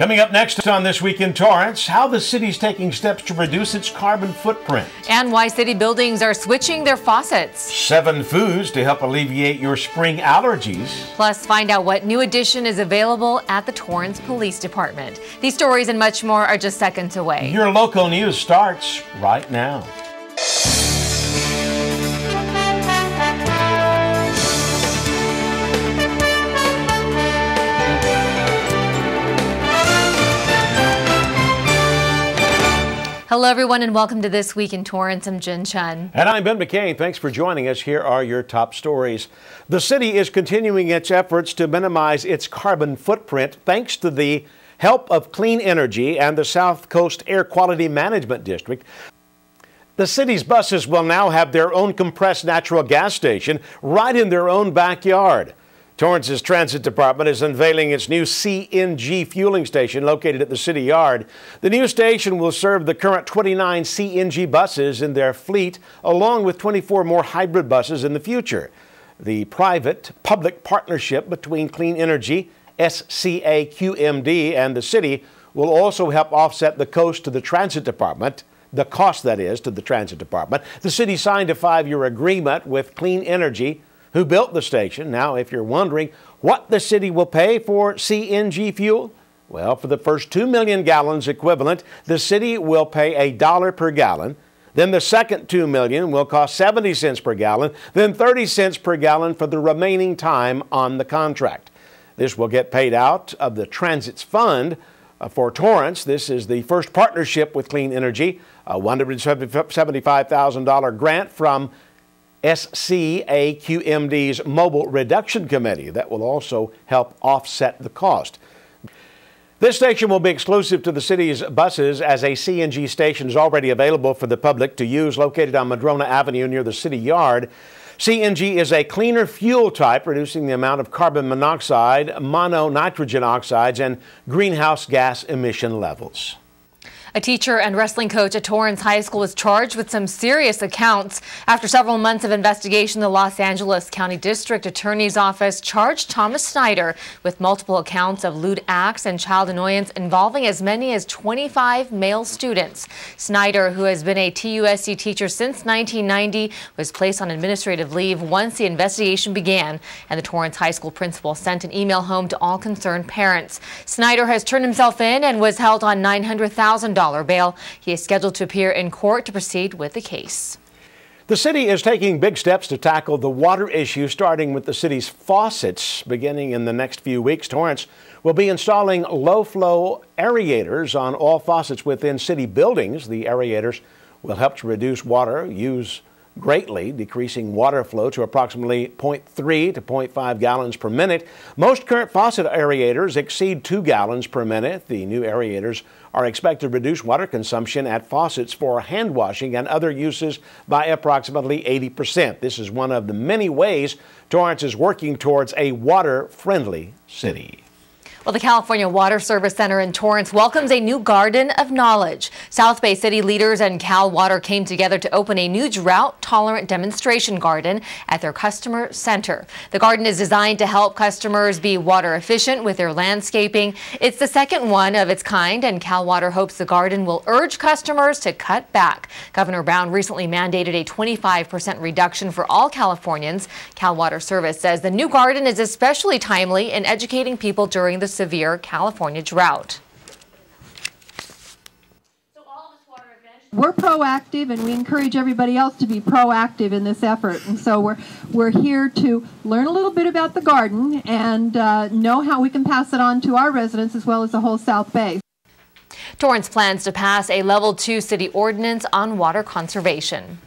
Coming up next on This Week in Torrance, how the city's taking steps to reduce its carbon footprint. And why city buildings are switching their faucets. 7 foods to help alleviate your spring allergies. Plus, find out what new addition is available at the Torrance Police Department. These stories and much more are just seconds away. Your local news starts right now. Hello, everyone, and welcome to This Week in Torrance. I'm Jin Chin. And I'm Ben McCain. Thanks for joining us. Here are your top stories. The city is continuing its efforts to minimize its carbon footprint thanks to the help of clean energy and the South Coast Air Quality Management District. The city's buses will now have their own compressed natural gas station right in their own backyard. Torrance's Transit Department is unveiling its new CNG fueling station located at the city yard. The new station will serve the current 29 CNG buses in their fleet, along with 24 more hybrid buses in the future. The private-public partnership between Clean Energy, CitiCABLE, and the city will also help offset the cost to the Transit Department. The cost, that is, to the Transit Department. The city signed a 5-year agreement with Clean Energy, who built the station. Now, if you're wondering what the city will pay for CNG fuel, well, for the first 2 million gallons equivalent, the city will pay $1 per gallon. Then the second 2 million will cost 70 cents per gallon, then 30 cents per gallon for the remaining time on the contract. This will get paid out of the Transit's fund for Torrance. This is the first partnership with Clean Energy, a $175,000 grant from CitiCABLE's Mobile Reduction Committee that will also help offset the cost. This station will be exclusive to the city's buses, as a CNG station is already available for the public to use located on Madrona Avenue near the city yard. CNG is a cleaner fuel type, reducing the amount of carbon monoxide, mononitrogen oxides, and greenhouse gas emission levels. A teacher and wrestling coach at Torrance High School was charged with some serious accounts. After several months of investigation, the Los Angeles County District Attorney's Office charged Thomas Snyder with multiple accounts of lewd acts and child annoyance involving as many as 25 male students. Snyder, who has been a TUSC teacher since 1990, was placed on administrative leave once the investigation began, and the Torrance High School principal sent an email home to all concerned parents. Snyder has turned himself in and was held on $900,000 bail. He is scheduled to appear in court to proceed with the case. The city is taking big steps to tackle the water issue, starting with the city's faucets. Beginning in the next few weeks, Torrance will be installing low-flow aerators on all faucets within city buildings. The aerators will help to reduce water use greatly, decreasing water flow to approximately 0.3 to 0.5 gallons per minute. Most current faucet aerators exceed 2 gallons per minute. The new aerators are expected to reduce water consumption at faucets for hand washing and other uses by approximately 80%. This is one of the many ways Torrance is working towards a water-friendly city. Well, the California Water Service Center in Torrance welcomes a new garden of knowledge. South Bay City leaders and Cal Water came together to open a new drought-tolerant demonstration garden at their customer center. The garden is designed to help customers be water efficient with their landscaping. It's the second one of its kind, and Cal Water hopes the garden will urge customers to cut back. Governor Brown recently mandated a 25% reduction for all Californians. Cal Water Service says the new garden is especially timely in educating people during the severe California drought. We're proactive, and we encourage everybody else to be proactive in this effort. And so we're here to learn a little bit about the garden and know how we can pass it on to our residents as well as the whole South Bay. Torrance plans to pass a Level 2 city ordinance on water conservation.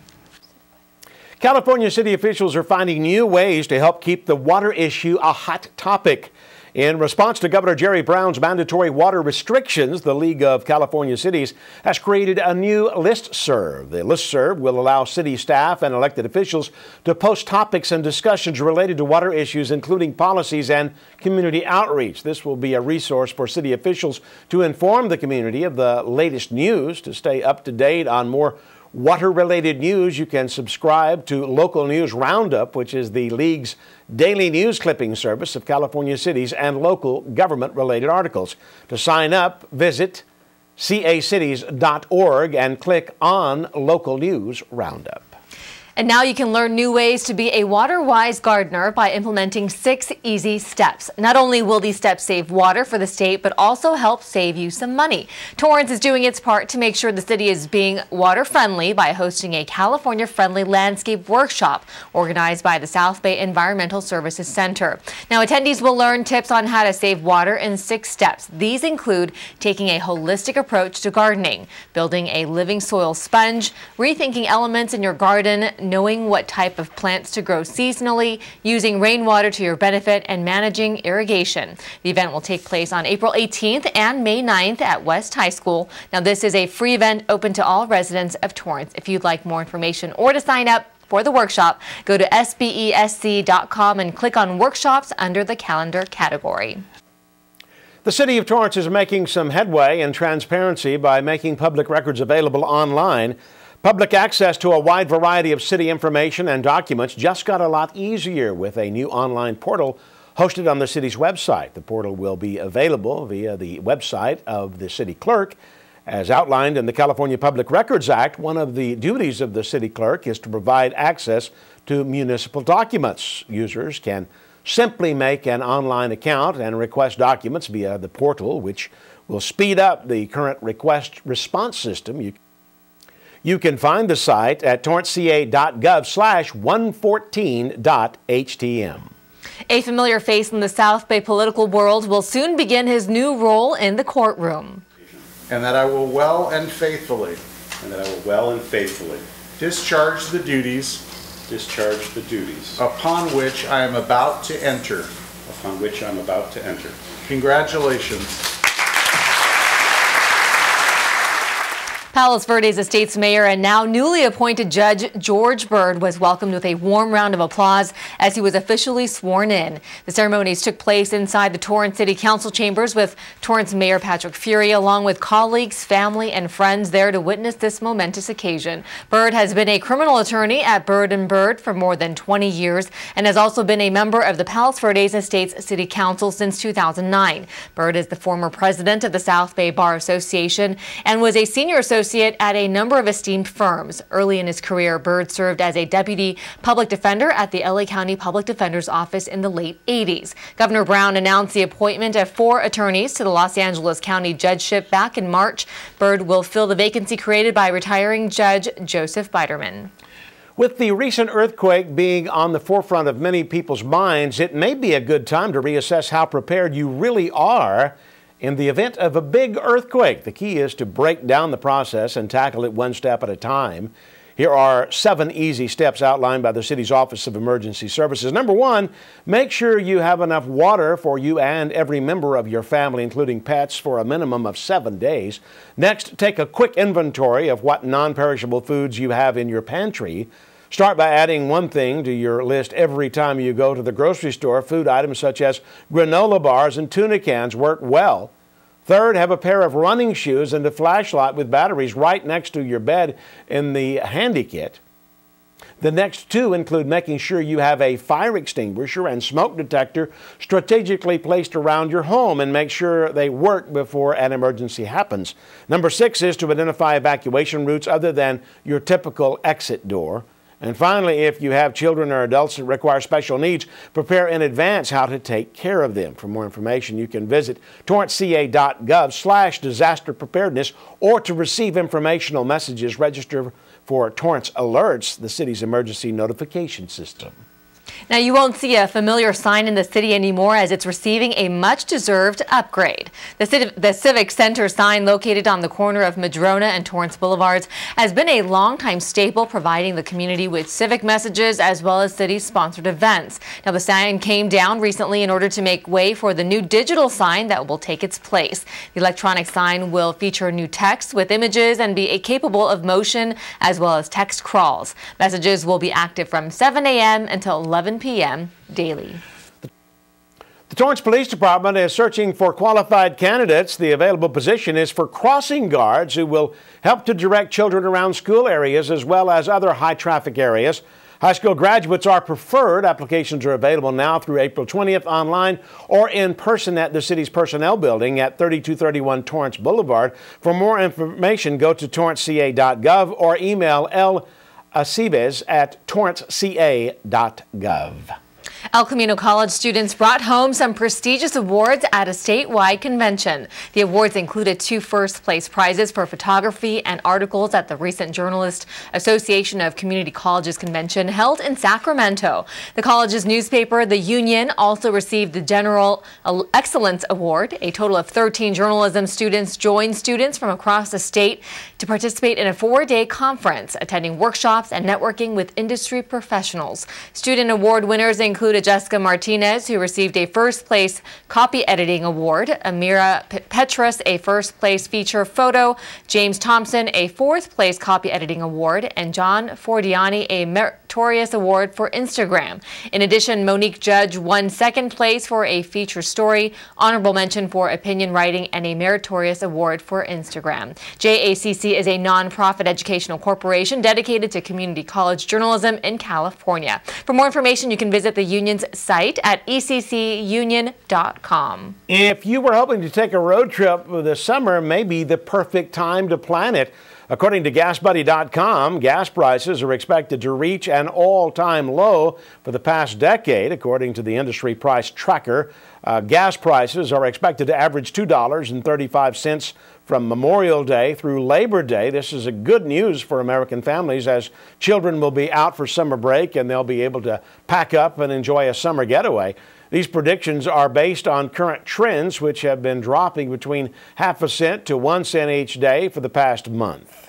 California city officials are finding new ways to help keep the water issue a hot topic. In response to Governor Jerry Brown's mandatory water restrictions, the League of California Cities has created a new Listserve. The Listserve will allow city staff and elected officials to post topics and discussions related to water issues, including policies and community outreach. This will be a resource for city officials to inform the community of the latest news, to stay up to date on more water-related news, you can subscribe to Local News Roundup, which is the League's daily news clipping service of California cities and local government-related articles. To sign up, visit cacities.org and click on Local News Roundup. And now you can learn new ways to be a water-wise gardener by implementing 6 easy steps. Not only will these steps save water for the state, but also help save you some money. Torrance is doing its part to make sure the city is being water-friendly by hosting a California-friendly landscape workshop organized by the South Bay Environmental Services Center. Now, attendees will learn tips on how to save water in 6 steps. These include taking a holistic approach to gardening, building a living soil sponge, rethinking elements in your garden, knowing what type of plants to grow seasonally, using rainwater to your benefit, and managing irrigation. The event will take place on April 18th and May 9th at West High School. Now, this is a free event open to all residents of Torrance. If you'd like more information or to sign up for the workshop, go to sbesc.com and click on workshops under the calendar category. The City of Torrance is making some headway in transparency by making public records available online. Public access to a wide variety of city information and documents just got a lot easier with a new online portal hosted on the city's website. The portal will be available via the website of the city clerk. As outlined in the California Public Records Act, one of the duties of the city clerk is to provide access to municipal documents. Users can simply make an online account and request documents via the portal, which will speed up the current request response system. You can find the site at torranceca.gov/114.htm. A familiar face in the South Bay political world will soon begin his new role in the courtroom. And that I will well and faithfully discharge the duties upon which I am about to enter. Congratulations. Palos Verdes Estate's mayor and now newly appointed Judge George Byrd was welcomed with a warm round of applause as he was officially sworn in. The ceremonies took place inside the Torrance City Council chambers with Torrance Mayor Patrick Fury along with colleagues, family, and friends there to witness this momentous occasion. Byrd has been a criminal attorney at Byrd & Byrd for more than 20 years and has also been a member of the Palos Verdes Estate's City Council since 2009. Byrd is the former president of the South Bay Bar Association and was a senior associate at a number of esteemed firms. Early in his career, Byrd served as a deputy public defender at the LA County Public Defender's Office in the late 80s. Governor Brown announced the appointment of 4 attorneys to the Los Angeles County judgeship back in March. Byrd will fill the vacancy created by retiring Judge Joseph Biderman. With the recent earthquake being on the forefront of many people's minds, it may be a good time to reassess how prepared you really are in the event of a big earthquake. The key is to break down the process and tackle it one step at a time. Here are 7 easy steps outlined by the city's Office of Emergency Services. Number 1, make sure you have enough water for you and every member of your family, including pets, for a minimum of 7 days. Next, take a quick inventory of what non-perishable foods you have in your pantry. Start by adding one thing to your list every time you go to the grocery store. Food items such as granola bars and tuna cans work well. Third, have a pair of running shoes and a flashlight with batteries right next to your bed in the handy kit. The next 2 include making sure you have a fire extinguisher and smoke detector strategically placed around your home and make sure they work before an emergency happens. Number 6 is to identify evacuation routes other than your typical exit door. And finally, if you have children or adults that require special needs, prepare in advance how to take care of them. For more information, you can visit torranceca.gov/disaster preparedness, or to receive informational messages, register for Torrance Alerts, the city's emergency notification system. Now, you won't see a familiar sign in the city anymore as it's receiving a much-deserved upgrade. The Civic Center sign located on the corner of Madrona and Torrance Boulevards has been a longtime staple, providing the community with civic messages as well as city-sponsored events. Now, the sign came down recently in order to make way for the new digital sign that will take its place. The electronic sign will feature new text with images and be capable of motion as well as text crawls. Messages will be active from 7 a.m. until 11 p.m. daily. The Torrance Police Department is searching for qualified candidates. The available position is for crossing guards who will help to direct children around school areas as well as other high-traffic areas. High school graduates are preferred. Applications are available now through April 20th online or in person at the city's personnel building at 3231 Torrance Boulevard. For more information, go to torranceca.gov or email lacebes@torranceca.gov. El Camino College students brought home some prestigious awards at a statewide convention. The awards included 2 first-place prizes for photography and articles at the recent Journalist Association of Community Colleges convention held in Sacramento. The college's newspaper, The Union, also received the General Excellence Award. A total of 13 journalism students joined students from across the state to participate in a 4-day conference, attending workshops and networking with industry professionals. Student award winners included Jessica Martinez, who received a first-place copy editing award, Amira Petrus, a first-place feature photo, James Thompson, a 4th-place copy editing award, and John Fordiani, a meritorious award for Instagram. In addition, Monique Judge won 2nd place for a feature story, honorable mention for opinion writing, and a meritorious award for Instagram. JACC is a nonprofit educational corporation dedicated to community college journalism in California. For more information, you can visit the Union's site at eccunion.com. If you were hoping to take a road trip this summer, may be the perfect time to plan it. According to GasBuddy.com, gas prices are expected to reach an all-time low for the past decade. According to the industry price tracker, gas prices are expected to average $2.35 from Memorial Day through Labor Day. This is a good news for American families as children will be out for summer break and they'll be able to pack up and enjoy a summer getaway. These predictions are based on current trends, which have been dropping between ½ cent to 1 cent each day for the past month.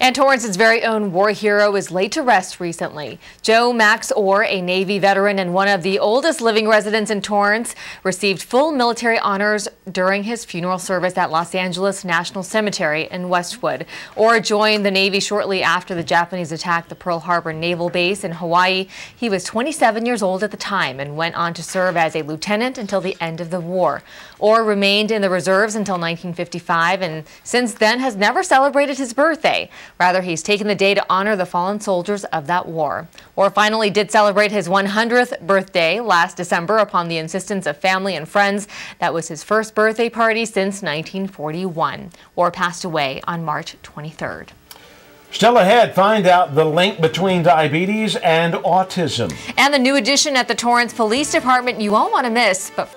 And Torrance's very own war hero is laid to rest recently. Joe Max Orr, a Navy veteran and one of the oldest living residents in Torrance, received full military honors during his funeral service at Los Angeles National Cemetery in Westwood. Orr joined the Navy shortly after the Japanese attacked the Pearl Harbor Naval Base in Hawaii. He was 27 years old at the time and went on to serve as a lieutenant until the end of the war. Orr remained in the reserves until 1955 and since then has never celebrated his birthday. Rather, he's taken the day to honor the fallen soldiers of that war. Orr finally did celebrate his 100th birthday last December upon the insistence of family and friends. That was his first birthday party since 1941. Orr passed away on March 23rd. Still ahead, find out the link between diabetes and autism. And the new addition at the Torrance Police Department you won't want to miss. But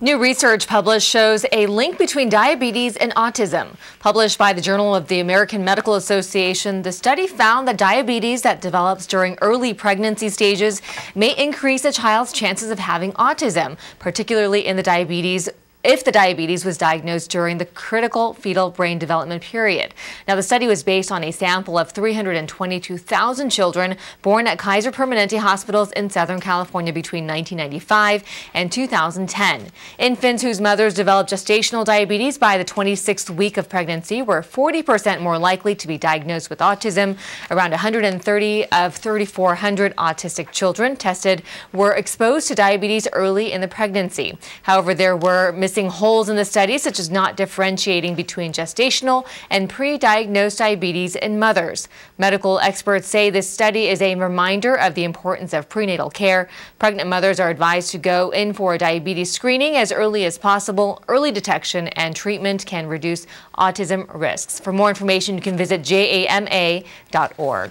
new research published shows a link between diabetes and autism. Published by the Journal of the American Medical Association, the study found that diabetes that develops during early pregnancy stages may increase a child's chances of having autism, particularly in the diabetes if the diabetes was diagnosed during the critical fetal brain development period. Now, the study was based on a sample of 322,000 children born at Kaiser Permanente hospitals in Southern California between 1995 and 2010. Infants whose mothers developed gestational diabetes by the 26th week of pregnancy were 40% more likely to be diagnosed with autism. Around 130 of 3,400 autistic children tested were exposed to diabetes early in the pregnancy. However, there were missing facing holes in the study, such as not differentiating between gestational and pre-diagnosed diabetes in mothers. Medical experts say this study is a reminder of the importance of prenatal care. Pregnant mothers are advised to go in for a diabetes screening as early as possible. Early detection and treatment can reduce autism risks. For more information, you can visit jama.org.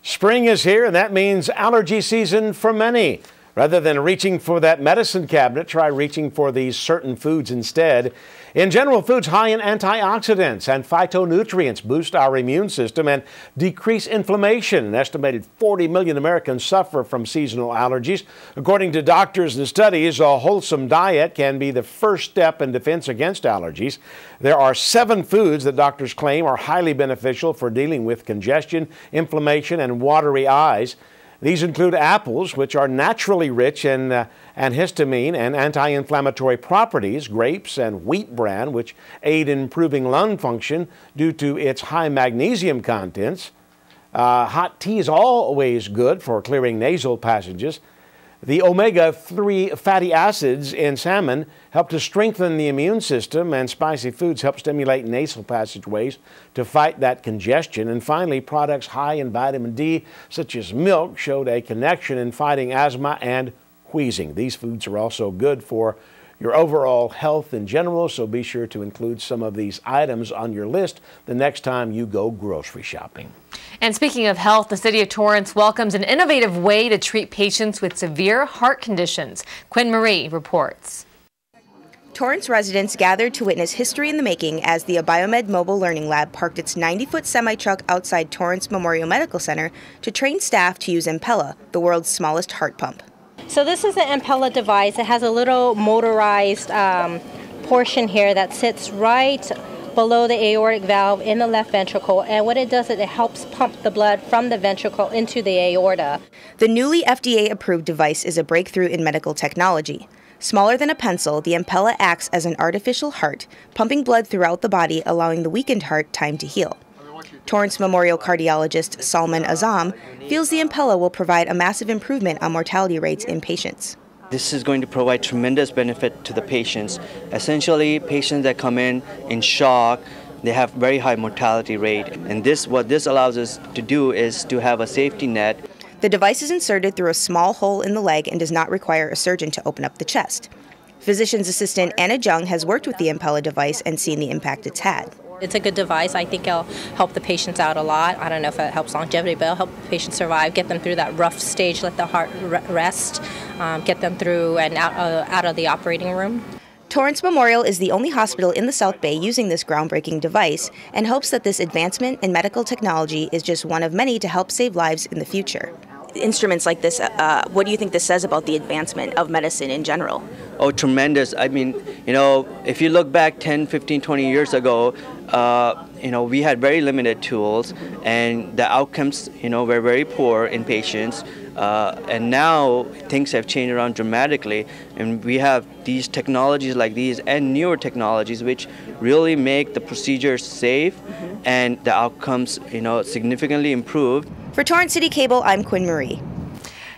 Spring is here, and that means allergy season for many. Rather than reaching for that medicine cabinet, try reaching for these certain foods instead. In general, foods high in antioxidants and phytonutrients boost our immune system and decrease inflammation. An estimated 40 million Americans suffer from seasonal allergies. According to doctors and studies, a wholesome diet can be the first step in defense against allergies. There are 7 foods that doctors claim are highly beneficial for dealing with congestion, inflammation, and watery eyes. These include apples, which are naturally rich in antihistamine and anti-inflammatory properties, grapes and wheat bran, which aid in improving lung function due to its high magnesium contents. Hot tea is always good for clearing nasal passages. The omega-3 fatty acids in salmon help to strengthen the immune system, and spicy foods help stimulate nasal passageways to fight that congestion. And finally, products high in vitamin D, such as milk, showed a connection in fighting asthma and wheezing. These foods are also good for your overall health in general, so be sure to include some of these items on your list the next time you go grocery shopping. And speaking of health, the city of Torrance welcomes an innovative way to treat patients with severe heart conditions. Quinn Marie reports. Torrance residents gathered to witness history in the making as the Biomed Mobile Learning Lab parked its 90-foot semi-truck outside Torrance Memorial Medical Center to train staff to use Impella, the world's smallest heart pump. So this is an Impella device. It has a little motorized portion here that sits right below the aortic valve in the left ventricle, and what it does is it helps pump the blood from the ventricle into the aorta. The newly FDA-approved device is a breakthrough in medical technology. Smaller than a pencil, the Impella acts as an artificial heart, pumping blood throughout the body, allowing the weakened heart time to heal. Torrance Memorial cardiologist Salman Azam feels the Impella will provide a massive improvement on mortality rates in patients. This is going to provide tremendous benefit to the patients. Essentially, patients that come in shock, they have very high mortality rate. And what this allows us to do is to have a safety net. The device is inserted through a small hole in the leg and does not require a surgeon to open up the chest. Physician's assistant Anna Jung has worked with the Impella device and seen the impact it's had. It's a good device. I think it'll help the patients out a lot. I don't know if it helps longevity, but it'll help the patients survive, get them through that rough stage, let the heart rest, get them through and out of the operating room. Torrance Memorial is the only hospital in the South Bay using this groundbreaking device and hopes that this advancement in medical technology is just one of many to help save lives in the future. Instruments like this, what do you think this says about the advancement of medicine in general? Oh, tremendous. I mean, if you look back 10, 15, 20 years ago, we had very limited tools and the outcomes, were very poor in patients. And now things have changed around dramatically, and we have these technologies like these and newer technologies which really make the procedures safe and the outcomes, significantly improved. For Torrance CitiCABLE, I'm Quinn Marie.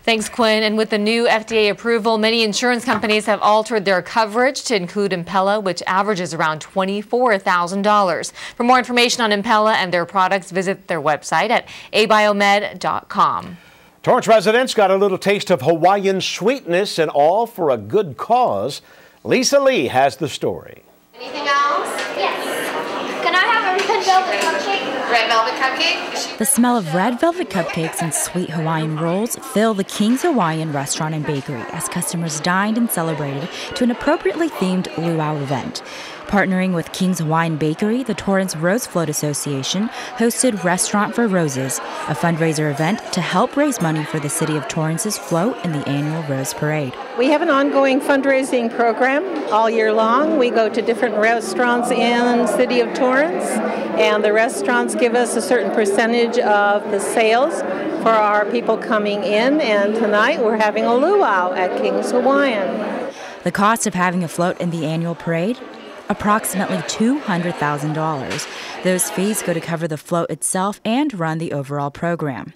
Thanks, Quinn. And with the new FDA approval, many insurance companies have altered their coverage to include Impella, which averages around $24,000. For more information on Impella and their products, visit their website at abiomed.com. Torrance residents got a little taste of Hawaiian sweetness, and all for a good cause. Lisa Lee has the story. Anything else? Yes. Can I have a red velvet cupcake? Red velvet cupcake? The smell of red velvet cupcakes and sweet Hawaiian rolls fill the King's Hawaiian restaurant and bakery as customers dined and celebrated to an appropriately themed luau event. Partnering with King's Hawaiian Bakery, the Torrance Rose Float Association hosted Restaurant for Roses, a fundraiser event to help raise money for the city of Torrance's float in the annual Rose Parade. We have an ongoing fundraising program all year long. We go to different restaurants in the city of Torrance, and the restaurants give us a certain percentage of the sales for our people coming in, and tonight we're having a luau at King's Hawaiian. The cost of having a float in the annual parade? Approximately $200,000. Those fees go to cover the float itself and run the overall program.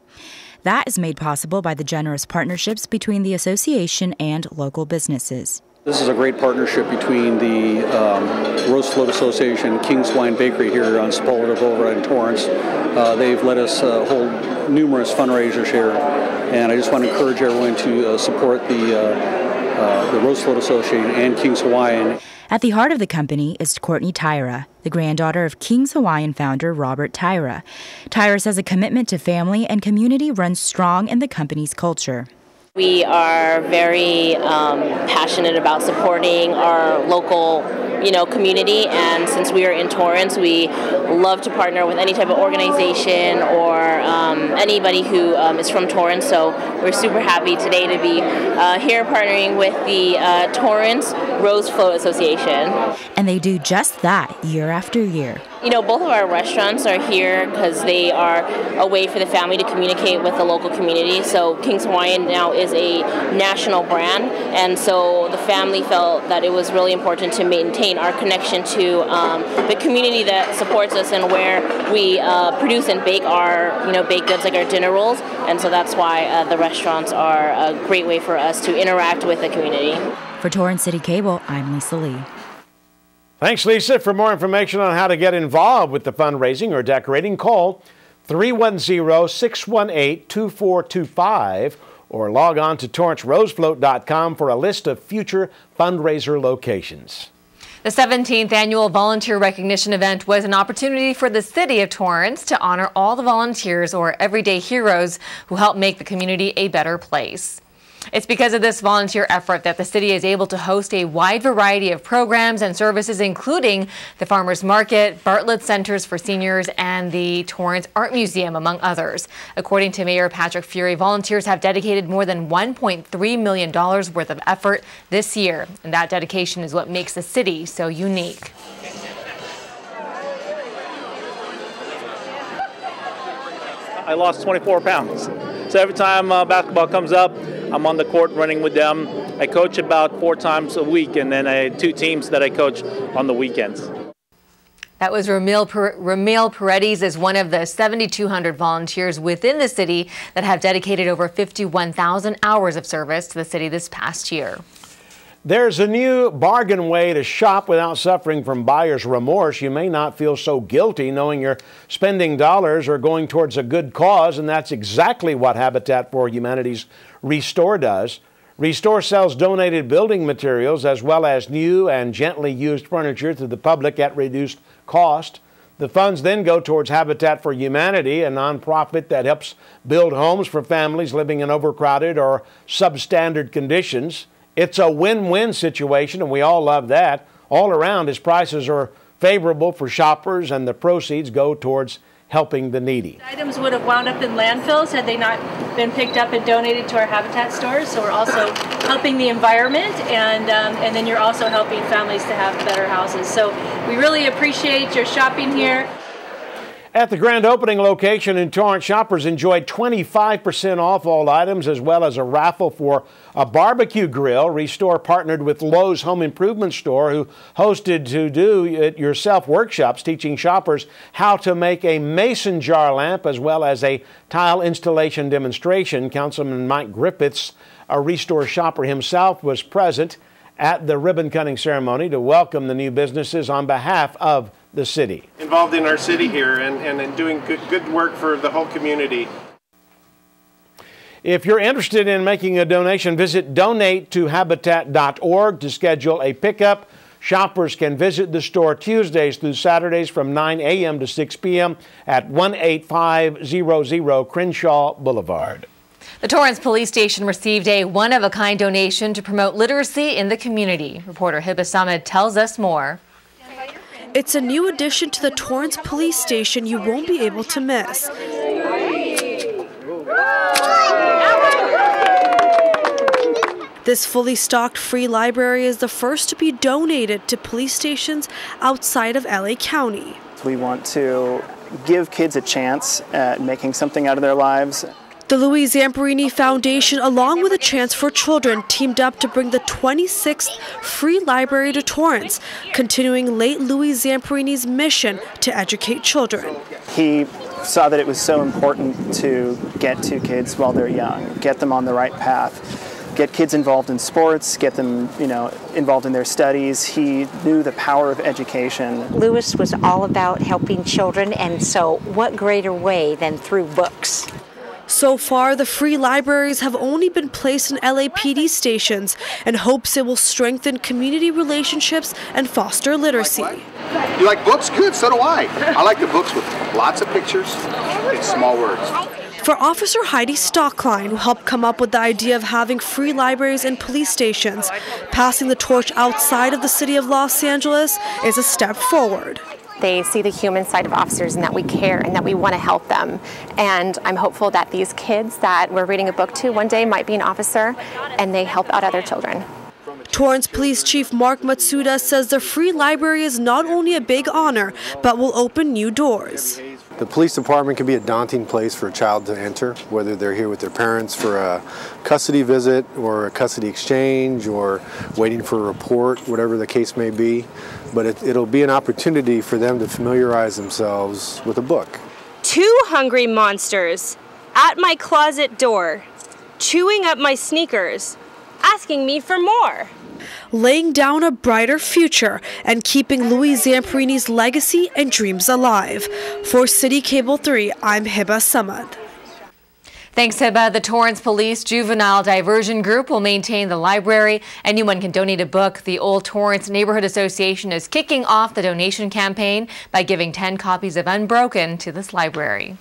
That is made possible by the generous partnerships between the association and local businesses. This is a great partnership between the Roast Float Association and King's Hawaiian Bakery here on Sepulveda Boulevard in Torrance. They've let us hold numerous fundraisers here, and I just want to encourage everyone to support the Roast Float Association and King's Hawaiian. At the heart of the company is Courtney Tyra, the granddaughter of King's Hawaiian founder Robert Tyra. Tyra says a commitment to family and community runs strong in the company's culture. We are very passionate about supporting our local, community, and since we are in Torrance, we love to partner with any type of organization or anybody who is from Torrance. So we're super happy today to be here partnering with the Torrance Roast Float Association. And they do just that year after year. Both of our restaurants are here because they are a way for the family to communicate with the local community. So King's Hawaiian now is a national brand, and so the family felt that it was really important to maintain our connection to the community that supports us and where we produce and bake our baked goods like our dinner rolls. And so that's why the restaurants are a great way for us to interact with the community. For Torrance City Cable, I'm Lisa Lee. Thanks, Lisa. For more information on how to get involved with the fundraising or decorating, call 310-618-2425 or log on to torrancerosefloat.com for a list of future fundraiser locations. The 17th annual volunteer recognition event was an opportunity for the city of Torrance to honor all the volunteers or everyday heroes who help make the community a better place. It's because of this volunteer effort that the city is able to host a wide variety of programs and services, including the Farmers Market, Bartlett Centers for Seniors, and the Torrance Art Museum, among others. According to Mayor Patrick Fury, volunteers have dedicated more than $1.3 million worth of effort this year, and that dedication is what makes the city so unique. I lost 24 pounds. So every time basketball comes up, I'm on the court running with them. I coach about 4 times a week, and then I had 2 teams that I coach on the weekends. That was Ramil Paredes is one of the 7,200 volunteers within the city that have dedicated over 51,000 hours of service to the city this past year. There's a new bargain way to shop without suffering from buyer's remorse. You may not feel so guilty knowing you're spending dollars or going towards a good cause, and that's exactly what Habitat for Humanity's Restore does. Restore sells donated building materials as well as new and gently used furniture to the public at reduced cost. The funds then go towards Habitat for Humanity, a nonprofit that helps build homes for families living in overcrowded or substandard conditions. It's a win-win situation, and we all love that. All around, his prices are favorable for shoppers, and the proceeds go towards helping the needy. Items would have wound up in landfills had they not been picked up and donated to our Habitat stores. So we're also helping the environment, and then you're also helping families to have better houses. So we really appreciate your shopping here. At the grand opening location in Torrance, shoppers enjoyed 25% off all items, as well as a raffle for a barbecue grill. Restore partnered with Lowe's Home Improvement Store, who hosted to do it yourself workshops teaching shoppers how to make a mason jar lamp, as well as a tile installation demonstration. Councilman Mike Griffiths, a Restore shopper himself, was present at the ribbon cutting ceremony to welcome the new businesses on behalf of the city. Involved in our city here and doing good work for the whole community. If you're interested in making a donation, visit donatetohabitat.org to schedule a pickup. Shoppers can visit the store Tuesdays through Saturdays from 9 a.m. to 6 p.m. at 18500 Crenshaw Boulevard. The Torrance Police Station received a one-of-a-kind donation to promote literacy in the community. Reporter Hibba Samad tells us more. It's a new addition to the Torrance Police Station you won't be able to miss. This fully stocked free library is the first to be donated to police stations outside of LA County. We want to give kids a chance at making something out of their lives. The Louis Zamperini Foundation, along with a Chance for Children, teamed up to bring the 26th free library to Torrance, continuing late Louis Zamperini's mission to educate children. He saw that it was so important to get to kids while they're young, get them on the right path, get kids involved in sports, get them, involved in their studies. He knew the power of education. Lewis was all about helping children, and so what greater way than through books? So far, the free libraries have only been placed in LAPD stations in hopes it will strengthen community relationships and foster literacy. You like books? Good, so do I. I like the books with lots of pictures and small words. For Officer Heidi Stockline, who helped come up with the idea of having free libraries and police stations, passing the torch outside of the city of Los Angeles is a step forward. They see the human side of officers and that we care and that we want to help them. And I'm hopeful that these kids that we're reading a book to one day might be an officer and they help out other children. Torrance Police Chief Mark Matsuda says the free library is not only a big honor, but will open new doors. The police department can be a daunting place for a child to enter, whether they're here with their parents for a custody visit or a custody exchange or waiting for a report, whatever the case may be. But it'll be an opportunity for them to familiarize themselves with a book. 2 hungry monsters at my closet door, chewing up my sneakers, asking me for more. Laying down a brighter future and keeping Louis Zamperini's legacy and dreams alive. For CitiCABLE 3, I'm Hiba Samad. Thanks, Hiba. The Torrance Police Juvenile Diversion Group will maintain the library. Anyone can donate a book. The Old Torrance Neighborhood Association is kicking off the donation campaign by giving 10 copies of Unbroken to this library.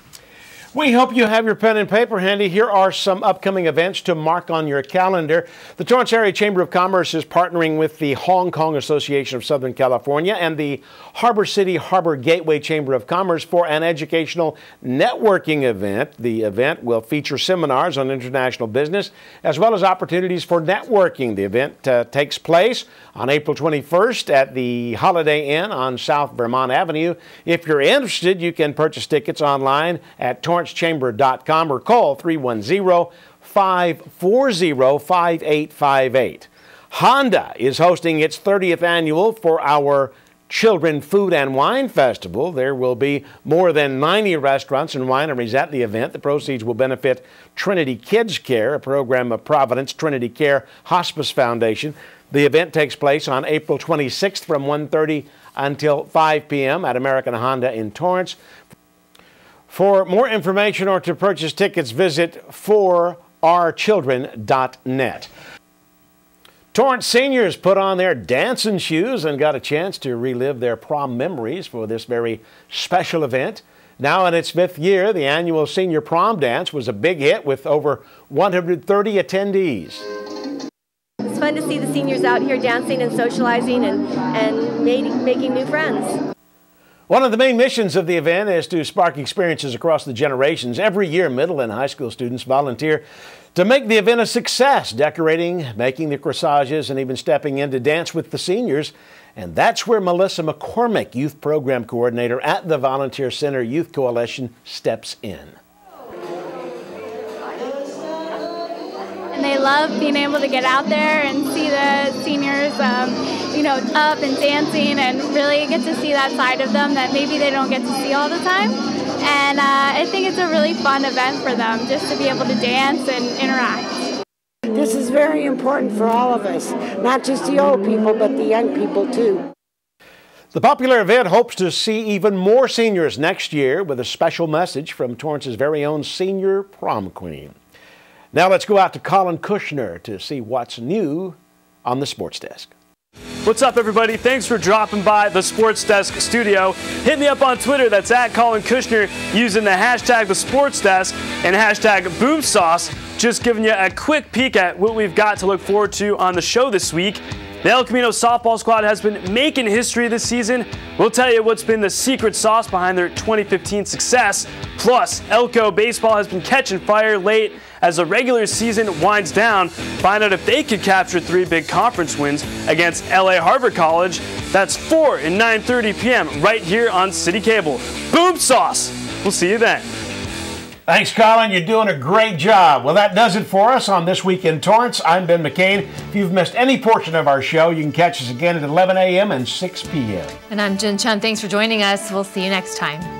We hope you have your pen and paper handy. Here are some upcoming events to mark on your calendar. The Torrance Area Chamber of Commerce is partnering with the Hong Kong Association of Southern California and the Harbor City Harbor Gateway Chamber of Commerce for an educational networking event. The event will feature seminars on international business as well as opportunities for networking. The event takes place on April 21st at the Holiday Inn on South Vermont Avenue. If you're interested, you can purchase tickets online at torrancechamber.com or call 310-540-5858. Honda is hosting its 30th annual For Our Children Food and Wine Festival. There will be more than 90 restaurants and wineries at the event. The proceeds will benefit Trinity Kids Care, a program of Providence Trinity Care Hospice Foundation. The event takes place on April 26th from 1:30 until 5 p.m. at American Honda in Torrance. For more information or to purchase tickets, visit forourchildren.net. Torrance seniors put on their dancing shoes and got a chance to relive their prom memories for this very special event. Now in its 5th year, the annual senior prom dance was a big hit with over 130 attendees. It's fun to see the seniors out here dancing and socializing and making new friends. One of the main missions of the event is to spark experiences across the generations. Every year, middle and high school students volunteer to make the event a success, decorating, making the corsages, and even stepping in to dance with the seniors. And that's where Melissa McCormick, Youth Program Coordinator at the Volunteer Center Youth Coalition, steps in. And they love being able to get out there and see the seniors, up and dancing and really get to see that side of them that maybe they don't get to see all the time. And I think it's a really fun event for them just to be able to dance and interact. This is very important for all of us, not just the old people, but the young people too. The popular event hopes to see even more seniors next year with a special message from Torrance's very own senior prom queen. Now let's go out to Colin Kushner to see what's new on the Sports Desk. What's up, everybody? Thanks for dropping by the Sports Desk studio. Hit me up on Twitter. That's at Colin Kushner using the hashtag The Sports Desk and hashtag BoomSauce. Just giving you a quick peek at what we've got to look forward to on the show this week. The El Camino softball squad has been making history this season. We'll tell you what's been the secret sauce behind their 2015 success. Plus, Elko baseball has been catching fire late as the regular season winds down. Find out if they could capture 3 big conference wins against LA Harbor College. That's 4 and 9:30 p.m. right here on CitiCABLE. Boom sauce! We'll see you then. Thanks, Colin. You're doing a great job. Well, that does it for us on This Week in Torrance. I'm Ben McCain. If you've missed any portion of our show, you can catch us again at 11 a.m. and 6 p.m. And I'm Jin Chin. Thanks for joining us. We'll see you next time.